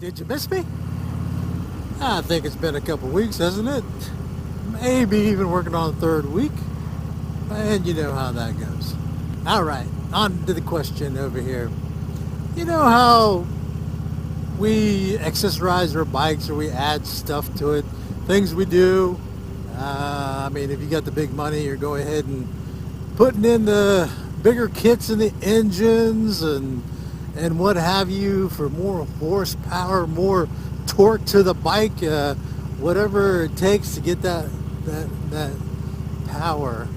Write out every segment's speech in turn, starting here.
Did you miss me? I think it's been a couple weeks, hasn't it? Maybe even working on the third week. And you know how that goes. All right, on to the question over here. You know how we accessorize our bikes or we add stuff to it? Things we do. I mean, if you got the big money, you're going ahead and putting in the bigger kits in the engines and what have you for more horsepower, more torque to the bike, whatever it takes to get that power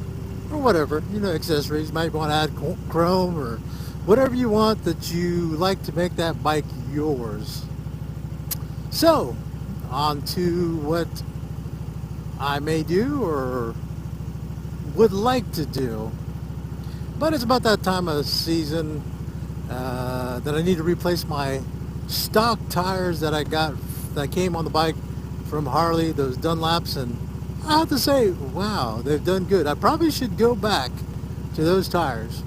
or whatever, accessories. You might want to add chrome or whatever you want that you like to make that bike yours. So on to what I may do or would like to do. But it's about that time of season that I need to replace my stock tires that I got that came on the bike from Harley, those Dunlops, and I have to say, wow, they've done good. I probably should go back to those tires,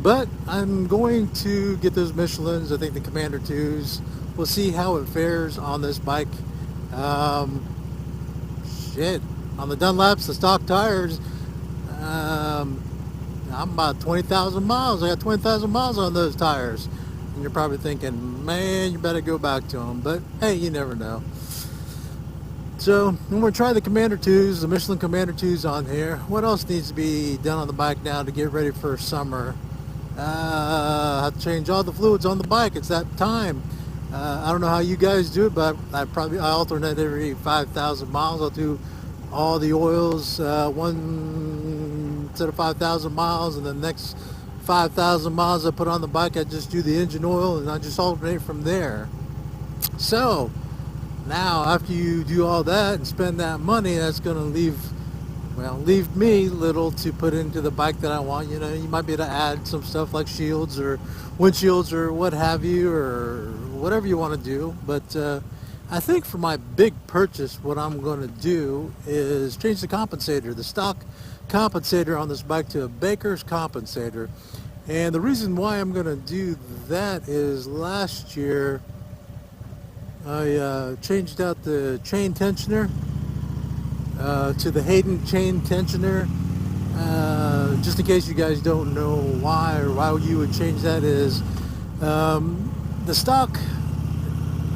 but I'm going to get those Michelins. I think the Commander 2s. We'll see how it fares on this bike. On the Dunlops, the stock tires, I'm about 20,000 miles. I got 20,000 miles on those tires. And you're probably thinking, man, you better go back to them. But hey, you never know. So I'm going to try the Commander 2s, the Michelin Commander 2s on here. What else needs to be done on the bike now to get ready for summer? I have to change all the fluids on the bike. It's that time. I don't know how you guys do it, but I alternate every 5,000 miles. I'll do all the oils one set of 5,000 miles, and then the next 5,000 miles I put on the bike, I just do the engine oil and I just alternate from there. So now after you do all that and spend that money, that's going to leave me little to put into the bike that I want. You might be able to add some stuff like shields or windshields or what have you, or whatever you want to do. But I think for my big purchase, what I'm going to do is change the compensator, the stock compensator on this bike, to a Baker's compensator. And the reason why I'm going to do that is last year I changed out the chain tensioner to the Hayden chain tensioner. Just in case you guys don't know why you would change that, is the stock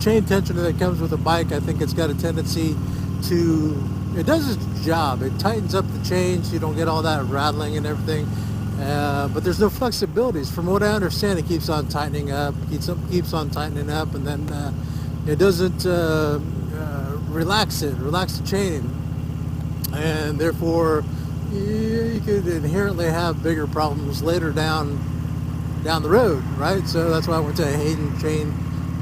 chain tensioner that comes with a bike, I think it's got a tendency to, it does its job. It tightens up the chain so you don't get all that rattling and everything. But there's no flexibilities. From what I understand, it keeps on tightening up, keeps on tightening up, and then it doesn't relax the chain. And therefore, you could inherently have bigger problems later down the road, right? So that's why I went to a Hayden chain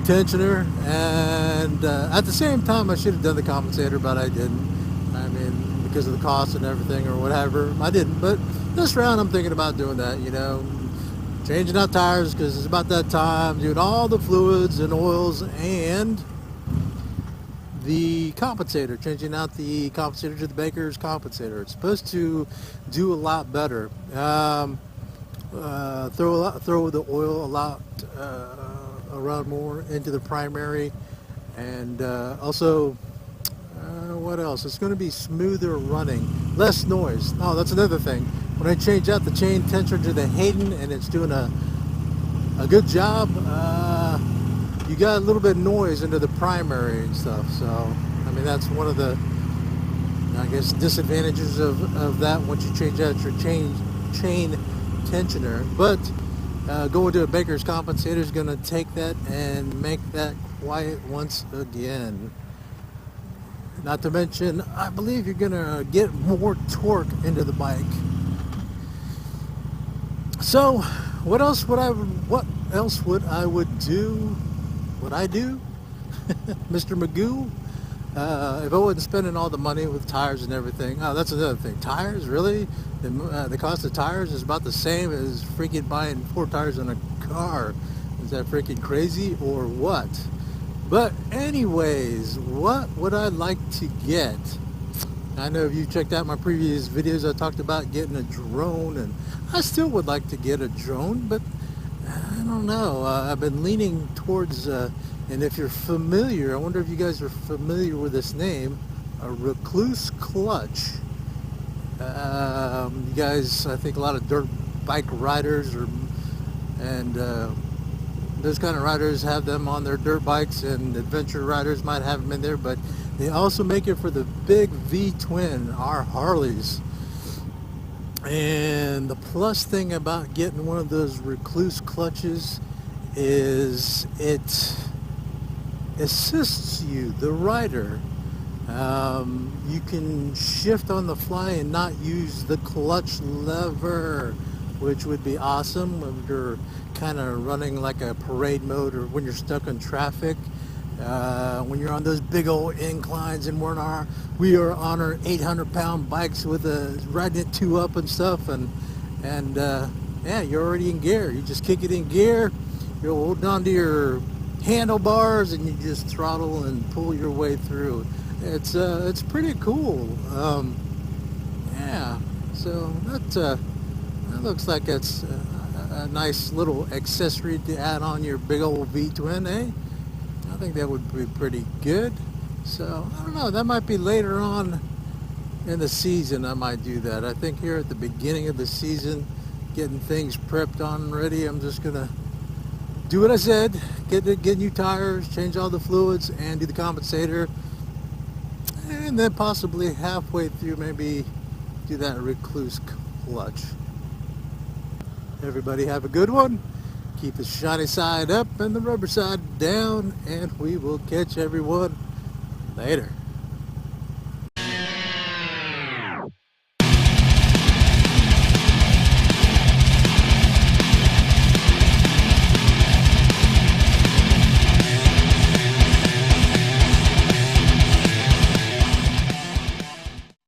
tensioner. And at the same time, I should have done the compensator, but I didn't. I mean, because of the cost and everything or whatever, I didn't. But this round, I'm thinking about doing that, changing out tires, because it's about that time, doing all the fluids and oils and the compensator, changing out the compensator to the Baker's compensator. It's supposed to do a lot better. Throw the oil a lot around more into the primary, and also what else? It's going to be smoother running, less noise. Oh, that's another thing. When I change out the chain tensioner to the Hayden and it's doing a good job, you got a little bit of noise into the primary and stuff. So, I mean, that's one of the, I guess, disadvantages of that once you change out your chain tensioner. But going to a Baker's compensator is going to take that and make that quiet once again. Not to mention, I believe you're going to get more torque into the bike. So, what else would I do? Would I do? Mr. Magoo? If I wasn't spending all the money with tires and everything. Oh, that's another thing. Tires, really? The cost of tires is about the same as freaking buying 4 tires on a car. Is that freaking crazy or what? But anyways, what would I like to get? I know if you checked out my previous videos, I talked about getting a drone, and I still would like to get a drone, but I don't know. I've been leaning towards And if you're familiar, I wonder if you guys are familiar with this name, a Rekluse clutch. You guys, I think a lot of dirt bike riders and those kind of riders have them on their dirt bikes, and adventure riders might have them in there, but they also make it for the big V-twin, our Harleys. And the plus thing about getting one of those Rekluse clutches is it assists you, the rider. You can shift on the fly and not use the clutch lever, which would be awesome when you're kind of running like a parade mode, or when you're stuck in traffic, when you're on those big old inclines, and we are on our 800-pound bikes with riding it 2 up and stuff, and yeah, you're already in gear. You just kick it in gear, you're holding on to your handlebars, and you just throttle and pull your way through. It's pretty cool. Yeah, so that looks like it's a nice little accessory to add on your big old V-twin, eh? I think that would be pretty good. So I don't know, that might be later on in the season. I might do that. I think here at the beginning of the season, getting things prepped on ready, I'm just gonna do what I said, get new tires, change all the fluids, and do the compensator, and then possibly halfway through maybe do that Rekluse clutch. Everybody have a good one. Keep the shiny side up and the rubber side down, and we will catch everyone later.